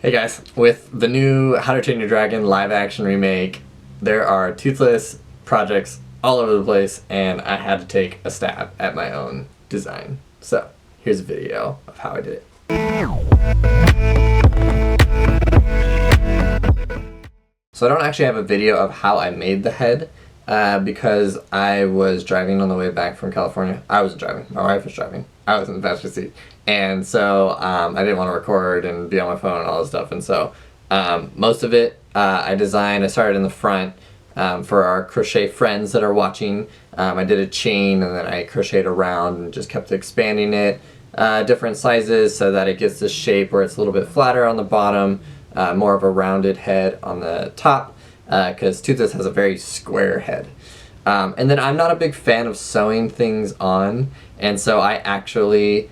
Hey guys, with the new How to Train Your Dragon live action remake, there are toothless projects all over the place, and I had to take a stab at my own design. So, here's a video of how I did it. So I don't actually have a video of how I made the head, because I was driving on the way back from California. I wasn't driving, my wife was driving. I was in the passenger seat. And so I didn't want to record and be on my phone and all this stuff. And so most of it I started in the front for our crochet friends that are watching. I did a chain and then I crocheted around and just kept expanding it different sizes so that it gets this shape where it's a little bit flatter on the bottom, more of a rounded head on the top, because Toothless has a very square head. And then I'm not a big fan of sewing things on, and so I actually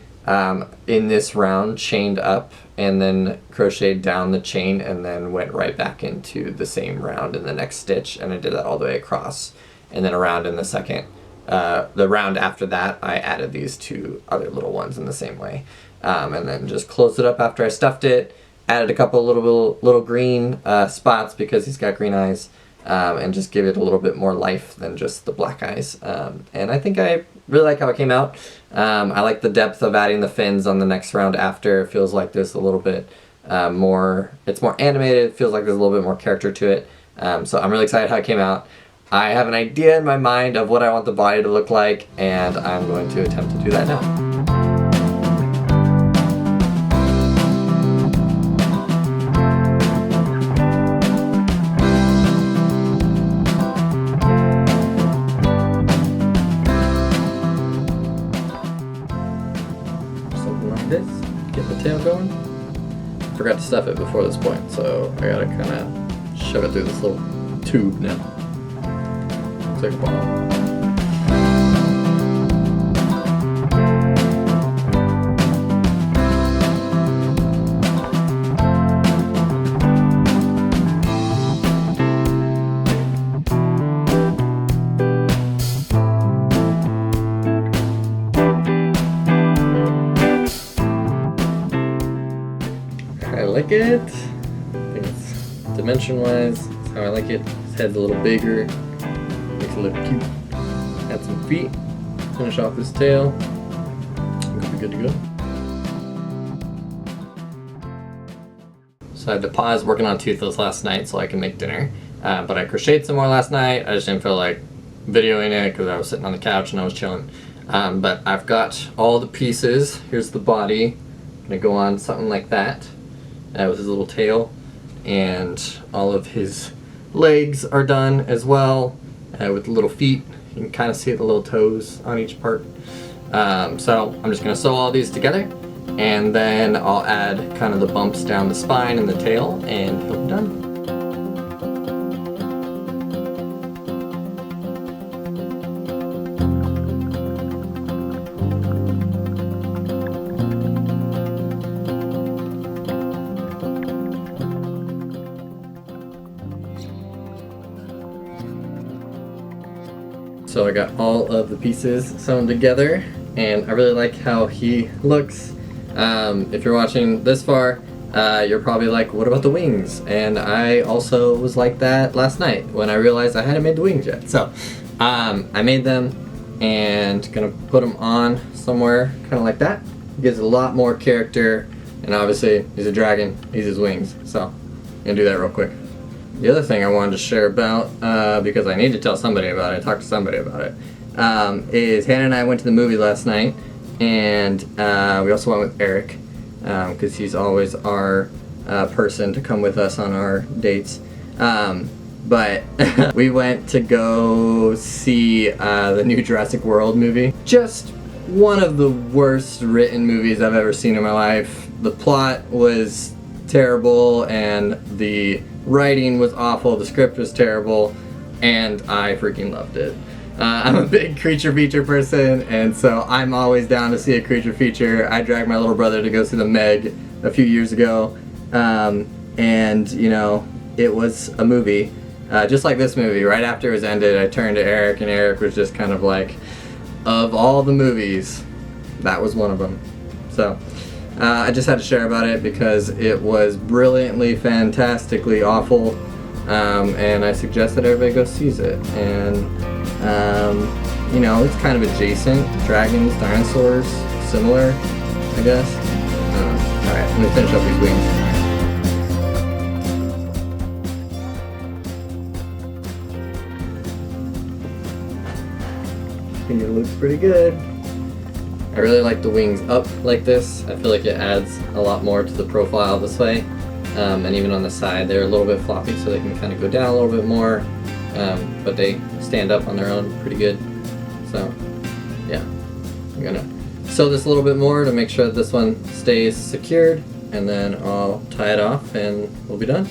in this round chained up and then crocheted down the chain and then went right back into the same round in the next stitch, and I did that all the way across, and then around in the second the round after that I added these two other little ones in the same way, and then just closed it up after I stuffed it, added a couple little green spots because he's got green eyes, and just give it a little bit more life than just the black eyes. And I think I really like how it came out. I like the depth of adding the fins on the next round after. It feels like there's a little bit more, it's more animated, it feels like there's a little bit more character to it. So I'm really excited how it came out. I have an idea in my mind of what I want the body to look like, and I'm going to attempt to do that now. This, get the tail going. Forgot to stuff it before this point, so I gotta kind of shove it through this little tube now. Looks like a bottle. I like it. I think it's dimension-wise, that's how I like it. His head's a little bigger, makes it look cute. Add some feet, finish off his tail. We'll be good to go. So I had to pause working on Toothless last night so I can make dinner. But I crocheted some more last night. I just didn't feel like videoing it because I was sitting on the couch and I was chilling. But I've got all the pieces. Here's the body. I'm gonna go on something like that. With his little tail, and all of his legs are done as well, with the little feet. You can kind of see the little toes on each part. So I'm just going to sew all these together, and then I'll add kind of the bumps down the spine and the tail, and he'll be done. So I got all of the pieces sewn together, and I really like how he looks. If you're watching this far, you're probably like, what about the wings? And I also was like that last night when I realized I hadn't made the wings yet. So I made them, and gonna put them on somewhere kind of like that. Gives a lot more character, and obviously he's a dragon, he's his wings. So I'm gonna do that real quick. The other thing I wanted to share about, because I need to tell somebody about it, talk to somebody about it, is Hannah and I went to the movie last night, and we also went with Eric, because he's always our person to come with us on our dates. But we went to go see the new Jurassic World movie. Just one of the worst written movies I've ever seen in my life. The plot was terrible, and the writing was awful, the script was terrible, and I freaking loved it. I'm a big creature feature person, and so I'm always down to see a creature feature. I dragged my little brother to go see the Meg a few years ago, and you know, it was a movie. Just like this movie, right after it was ended, I turned to Eric, and Eric was just kind of like, of all the movies, that was one of them. So I just had to share about it because it was brilliantly, fantastically awful, and I suggest that everybody go sees it. And you know, it's kind of adjacent. Dragons, dinosaurs, similar, I guess. Alright, let me finish up these wings. I think it looks pretty good. I really like the wings up like this. I feel like it adds a lot more to the profile this way. And even on the side, they're a little bit floppy, so they can kind of go down a little bit more. But they stand up on their own pretty good. So, yeah. I'm gonna sew this a little bit more to make sure that this one stays secured. And then I'll tie it off and we'll be done.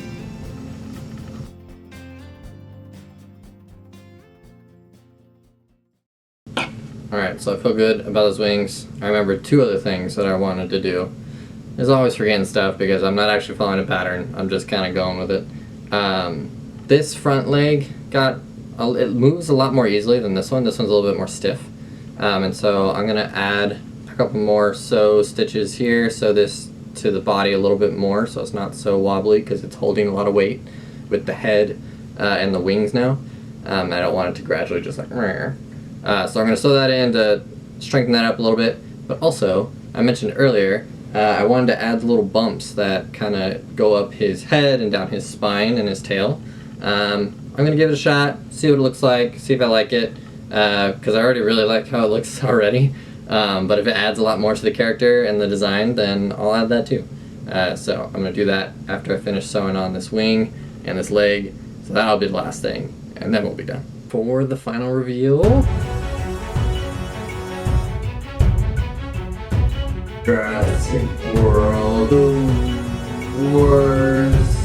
Alright, so I feel good about those wings. I remember two other things that I wanted to do. There's always forgetting stuff because I'm not actually following a pattern. I'm just kind of going with it. This front leg it moves a lot more easily than this one. This one's a little bit more stiff. And so I'm going to add a couple more sew stitches here, sew this to the body a little bit more so it's not so wobbly because it's holding a lot of weight with the head and the wings now. I don't want it to gradually just like... so I'm going to sew that in to strengthen that up a little bit, but also, I mentioned earlier, I wanted to add the little bumps that kind of go up his head and down his spine and his tail. I'm going to give it a shot, see what it looks like, see if I like it, because I already really like how it looks already, but if it adds a lot more to the character and the design, then I'll add that too. So I'm going to do that after I finish sewing on this wing and this leg, so that'll be the last thing, and then we'll be done. For the final reveal, Jurassic World Wars.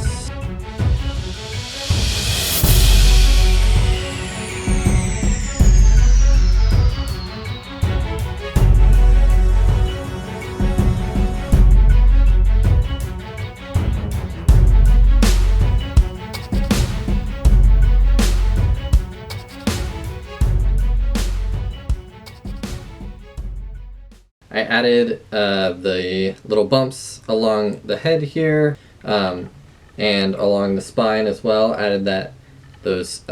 I added the little bumps along the head here and along the spine as well. Added those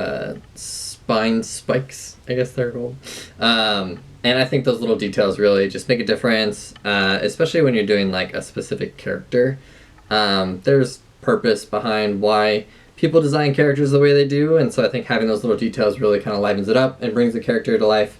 spine spikes, I guess they're called. And I think those little details really just make a difference, especially when you're doing like a specific character. There's purpose behind why people design characters the way they do, and so I think having those little details really kind of livens it up and brings the character to life.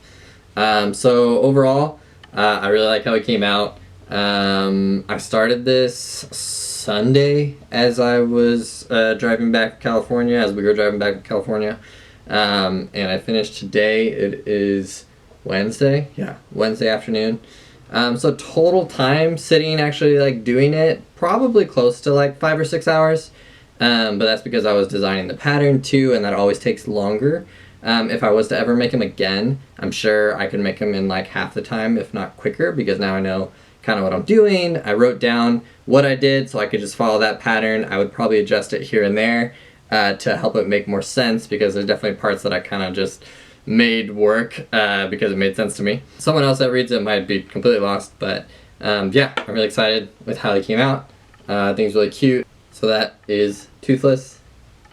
So overall, I really like how it came out. I started this Sunday as I was driving back to California, as we were driving back to California. And I finished today. It is Wednesday. Yeah, Wednesday afternoon. So total time sitting actually like doing it, probably close to like 5 or 6 hours. But that's because I was designing the pattern too, and that always takes longer. If I was to ever make them again, I'm sure I could make them in like half the time, if not quicker, because now I know kind of what I'm doing. I wrote down what I did so I could just follow that pattern. I would probably adjust it here and there to help it make more sense, because there's definitely parts that I kind of just made work because it made sense to me. Someone else that reads it might be completely lost, but yeah, I'm really excited with how they came out. I think it's really cute. So that is Toothless,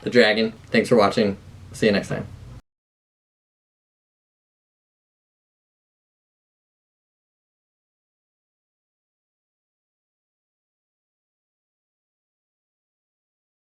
the dragon. Thanks for watching. See you next time.